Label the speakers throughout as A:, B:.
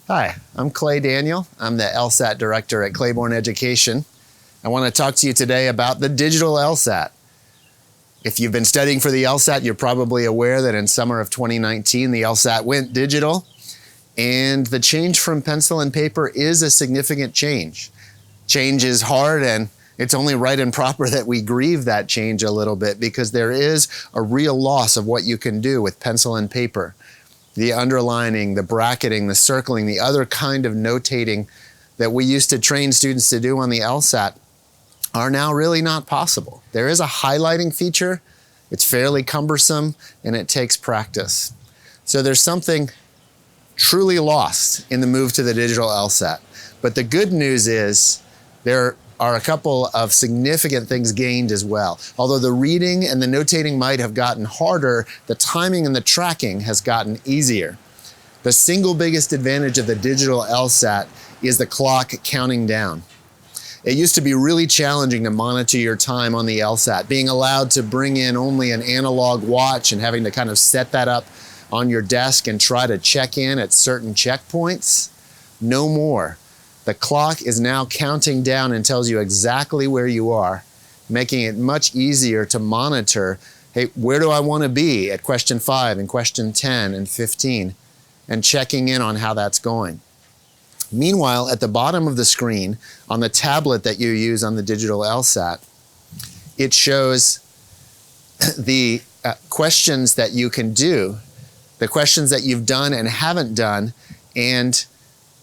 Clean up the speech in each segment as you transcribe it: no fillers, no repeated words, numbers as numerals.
A: Hi, I'm Clay Daniel. I'm the LSAT director at Clayborne Education. I want to talk to you today about the digital LSAT. If you've been studying for the LSAT, you're probably aware that in summer of 2019, the LSAT went digital, and the change from pencil and paper is a significant change. Change is hard, and it's only right and proper that we grieve that change a little bit, because there is a real loss of what you can do with pencil and paper. The underlining, the bracketing, the circling, the other kind of notating that we used to train students to do on the LSAT are now really not possible. There is a highlighting feature. It's fairly cumbersome, and it takes practice. So there's something truly lost in the move to the digital LSAT. But the good news is there are a couple of significant things gained as well. Although the reading and the notating might have gotten harder, the timing and the tracking has gotten easier. The single biggest advantage of the digital LSAT is the clock counting down. It used to be really challenging to monitor your time on the LSAT, being allowed to bring in only an analog watch and having to kind of set that up on your desk and try to check in at certain checkpoints. No more. The clock is now counting down and tells you exactly where you are, making it much easier to monitor, hey, where do I want to be at question 5 and question 10 and 15, and checking in on how that's going. Meanwhile, at the bottom of the screen, on the tablet that you use on the digital LSAT, it shows the questions that you can do, the questions that you've done and haven't done, and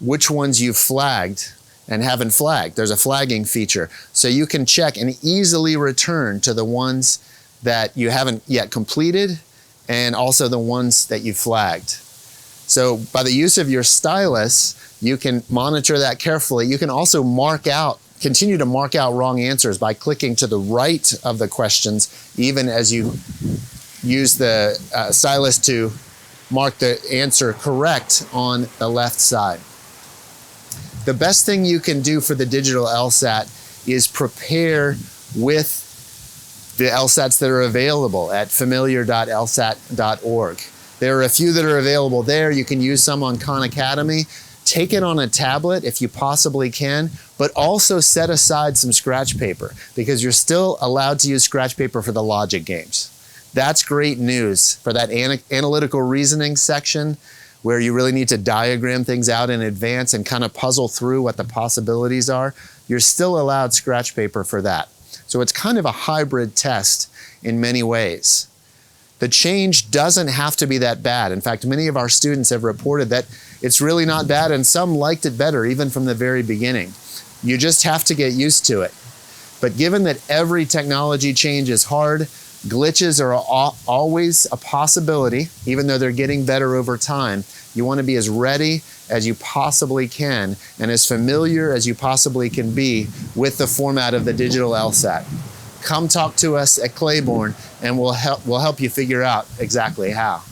A: which ones you've flagged and haven't flagged. There's a flagging feature. So you can check and easily return to the ones that you haven't yet completed, and also the ones that you flagged. So by the use of your stylus, you can monitor that carefully. You can also continue to mark out wrong answers by clicking to the right of the questions, even as you use the stylus to mark the answer correct on the left side. The best thing you can do for the digital LSAT is prepare with the LSATs that are available at familiar.lsat.org. There are a few that are available there. You can use some on Khan Academy. Take it on a tablet if you possibly can, but also set aside some scratch paper, because you're still allowed to use scratch paper for the logic games. That's great news for that analytical reasoning section, where you really need to diagram things out in advance and kind of puzzle through what the possibilities are. You're still allowed scratch paper for that. So it's kind of a hybrid test in many ways. The change doesn't have to be that bad. In fact, many of our students have reported that it's really not bad, and some liked it better even from the very beginning. You just have to get used to it. But given that every technology change is hard, glitches are always a possibility, even though they're getting better over time. You want to be as ready as you possibly can and as familiar as you possibly can be with the format of the digital LSAT. Come talk to us at Clayborne, and we'll help you figure out exactly how.